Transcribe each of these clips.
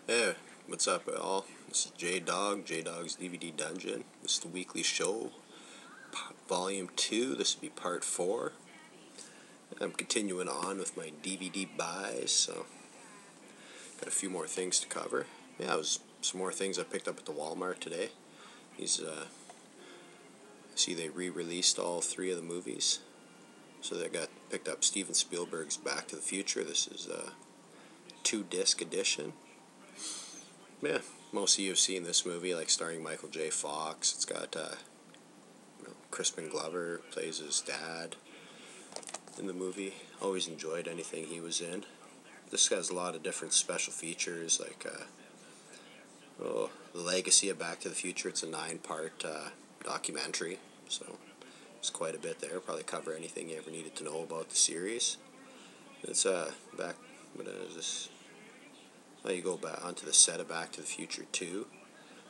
Hey, what's up, all? This is Jdog'S DVD Dungeon. This is the weekly show, Volume 2. This will be Part 4. I'm continuing on with my DVD buys, so got a few more things to cover. Yeah, it was some more things I picked up at the Walmart today. These, see they re-released all 3 of the movies. So they picked up Steven Spielberg's Back to the Future. This is a 2-disc edition. Yeah, most of you have seen this movie, like starring Michael J. Fox. It's got Crispin Glover plays his dad in the movie. Always enjoyed anything he was in. This has a lot of different special features, like the legacy of Back to the Future. It's a 9-part documentary, so it's quite a bit there. Probably cover anything you ever needed to know about the series. It's back. What is this? Now you go back onto the set of Back to the Future 2.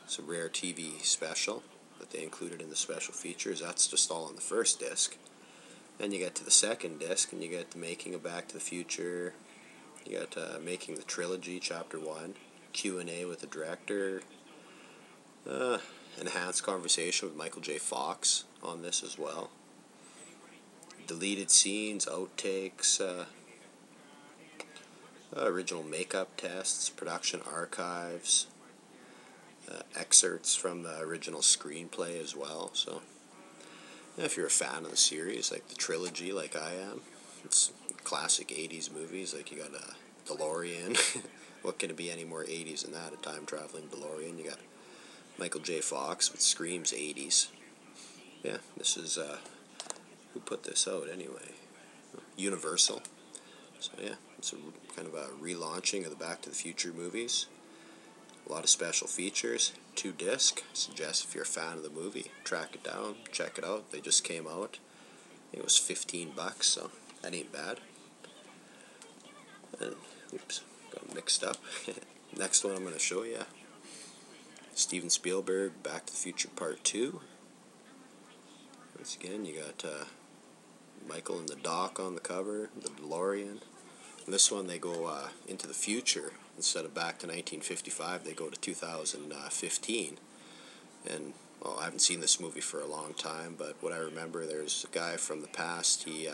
It's a rare TV special that they included in the special features. That's just all on the first disc. Then you get to the second disc, and you get the making of Back to the Future. You got making the trilogy, Chapter 1, Q&A with the director, enhanced conversation with Michael J. Fox on this as well. Deleted scenes, outtakes, original makeup tests, production archives, excerpts from the original screenplay as well. So, if you're a fan of the series, like the trilogy, like I am, it's classic 80s movies. Like you got a DeLorean. What can it be any more 80s than that? A time-traveling DeLorean. You got Michael J. Fox, which screams 80s. Yeah, this is, who put this out anyway? Universal. So yeah, it's a kind of a relaunching of the Back to the Future movies. A lot of special features. 2-disc. Suggest if you're a fan of the movie, track it down, check it out. They just came out. I think it was $15, so that ain't bad. And, oops, got mixed up. Next one I'm going to show you. Steven Spielberg, Back to the Future Part 2. Once again, you got Michael and the Doc on the cover, the DeLorean. In this one, they go into the future. Instead of back to 1955, they go to 2015. And, well, I haven't seen this movie for a long time, but what I remember, there's a guy from the past, he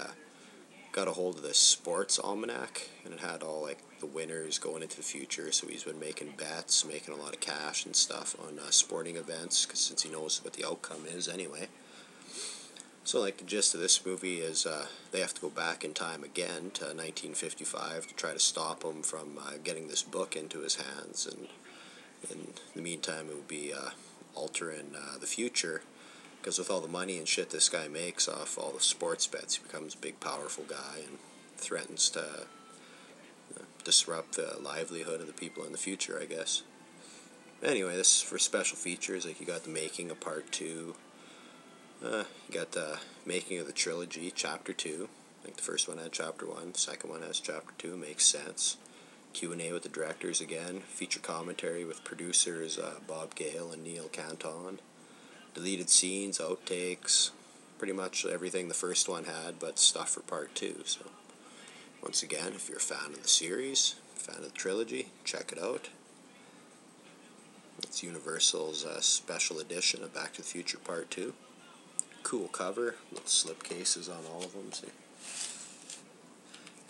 got a hold of this sports almanac, and it had all, like, the winners going into the future, so he's been making bets, making a lot of cash and stuff on sporting events, cause since he knows what the outcome is anyway. So, like, the gist of this movie is they have to go back in time again to 1955 to try to stop him from getting this book into his hands. And in the meantime, it would be altering the future, because with all the money and shit this guy makes off all the sports bets, he becomes a big, powerful guy and threatens to disrupt the livelihood of the people in the future, I guess. Anyway, this is for special features. Like, you got the making of Part 2. You got the making of the trilogy, Chapter 2. Like the first one had Chapter 1, the second one has Chapter 2, makes sense. Q&A with the directors again, feature commentary with producers Bob Gale and Neil Canton. Deleted scenes, outtakes, pretty much everything the first one had, but stuff for Part 2. So, once again, if you're a fan of the series, fan of the trilogy, check it out. It's Universal's special edition of Back to the Future Part 2. Cool cover, little slip cases on all of them. See,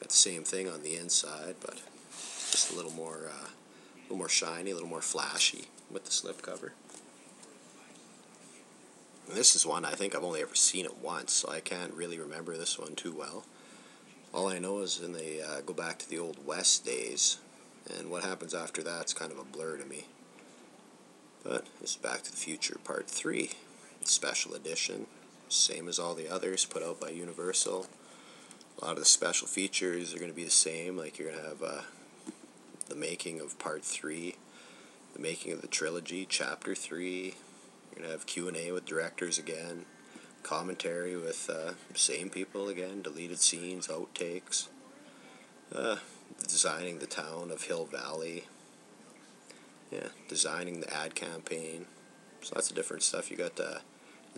got the same thing on the inside, but just a little more shiny, a little more flashy with the slip cover. And this is one I think I've only ever seen it once, so I can't really remember this one too well. All I know is when they go back to the Old West days, and what happens after that's kind of a blur to me. But this is Back to the Future Part 3, special edition. Same as all the others put out by Universal. A lot of the special features are going to be the same. Like you're going to have the making of Part 3, the making of the trilogy, Chapter 3. You're going to have Q&A with directors again, commentary with the same people again, deleted scenes, outtakes, designing the town of Hill Valley, designing the ad campaign. So lots of different stuff. You got the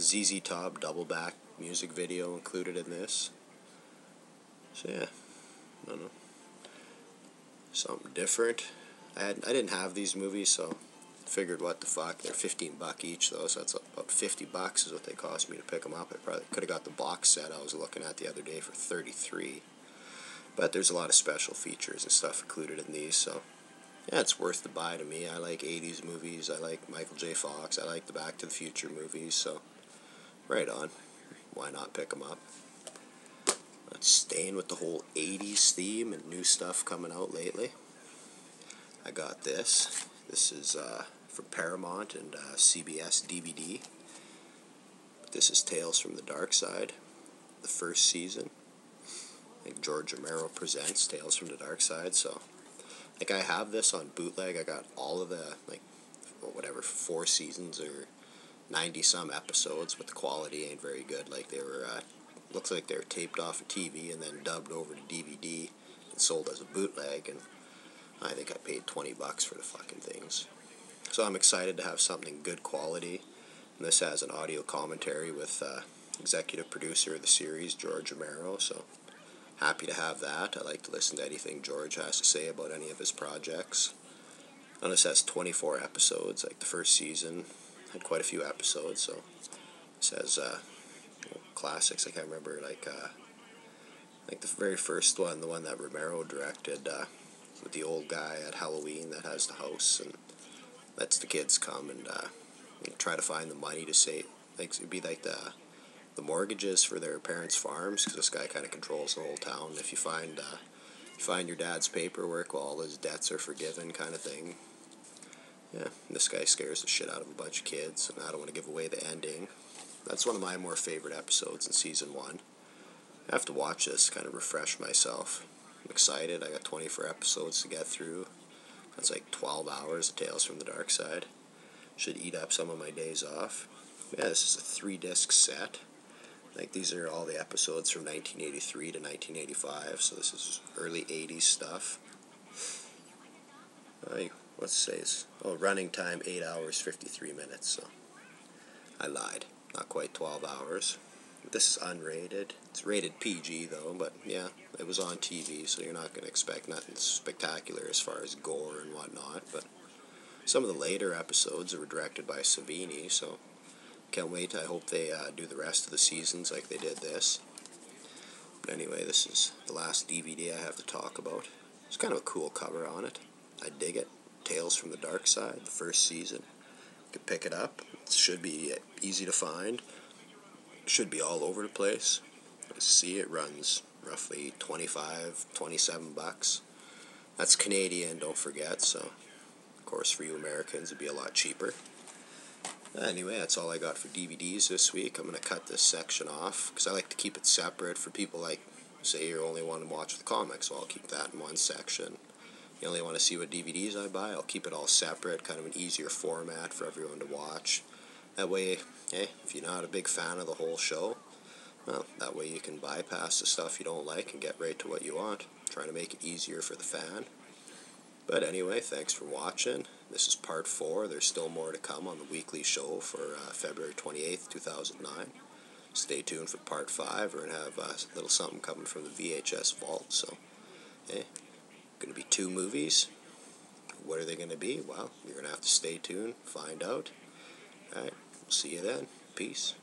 ZZ Top double back music video included in this. So yeah, I don't know. Something different. I didn't have these movies, so figured what the fuck. They're $15 each though, so that's about $50 is what they cost me to pick them up. I probably could have got the box set I was looking at the other day for $33. But there's a lot of special features and stuff included in these, so yeah, it's worth the buy to me. I like 80s movies, I like Michael J. Fox, I like the Back to the Future movies, so right on. Why not pick them up? Let's staying with the whole 80s theme and new stuff coming out lately. I got this. This is from Paramount and CBS DVD. This is Tales from the Dark Side, the first season. I think George Romero presents Tales from the Dark Side, so like I have this on bootleg. I got all of the, like, whatever, 4 seasons or 90 some episodes, but the quality ain't very good. Like, they were looks like they were taped off of TV and then dubbed over to DVD and sold as a bootleg, and I think I paid $20 for the fucking things. So I'm excited to have something good quality, and this has an audio commentary with executive producer of the series, George Romero, so happy to have that. I like to listen to anything George has to say about any of his projects. And this has 24 episodes. Like, the first season had quite a few episodes, so this has classics. I can't remember, like the very first one, the one that Romero directed, with the old guy at Halloween that has the house and lets the kids come and try to find the money to save. Like, it'd be like the mortgages for their parents' farms, because this guy kind of controls the whole town. If you find your dad's paperwork, well, all his debts are forgiven, kind of thing. Yeah, this guy scares the shit out of a bunch of kids, and I don't want to give away the ending. That's one of my more favorite episodes in season 1. I have to watch this, kind of refresh myself. I'm excited. I got 24 episodes to get through. That's like 12 hours of Tales from the Dark Side. Should eat up some of my days off. Yeah, this is a 3-disc set. Like, these are all the episodes from 1983 to 1985, so this is early 80s stuff. Let's say running time 8 hours 53 minutes, so I lied. Not quite 12 hours. This is unrated. It's rated PG though, but yeah, it was on TV, so you're not going to expect nothing spectacular as far as gore and whatnot, but some of the later episodes were directed by Savini, so can't wait. I hope they do the rest of the seasons like they did this. But anyway, this is the last DVD I have to talk about. It's kind of a cool cover on it. I dig it. Tales from the Dark Side, the first season. You can pick it up. It should be easy to find. It should be all over the place. As you see, it runs roughly $27. That's Canadian, don't forget, so of course for you Americans it'd be a lot cheaper. Anyway, that's all I got for DVDs this week. I'm going to cut this section off because I like to keep it separate for people like, say, you only want to watch the comics, so I'll keep that in one section. You only want to see what DVDs I buy, I'll keep it all separate, kind of an easier format for everyone to watch. That way, hey, if you're not a big fan of the whole show, well, that way you can bypass the stuff you don't like and get right to what you want. I'm trying to make it easier for the fan. But anyway, thanks for watching. This is part 4. There's still more to come on the weekly show for February 28th, 2009. Stay tuned for part 5. We're going to have a little something coming from the VHS vault. So, hey, going to be 2 movies. What are they going to be? Well, you're going to have to stay tuned, find out. Alright, we'll see you then. Peace.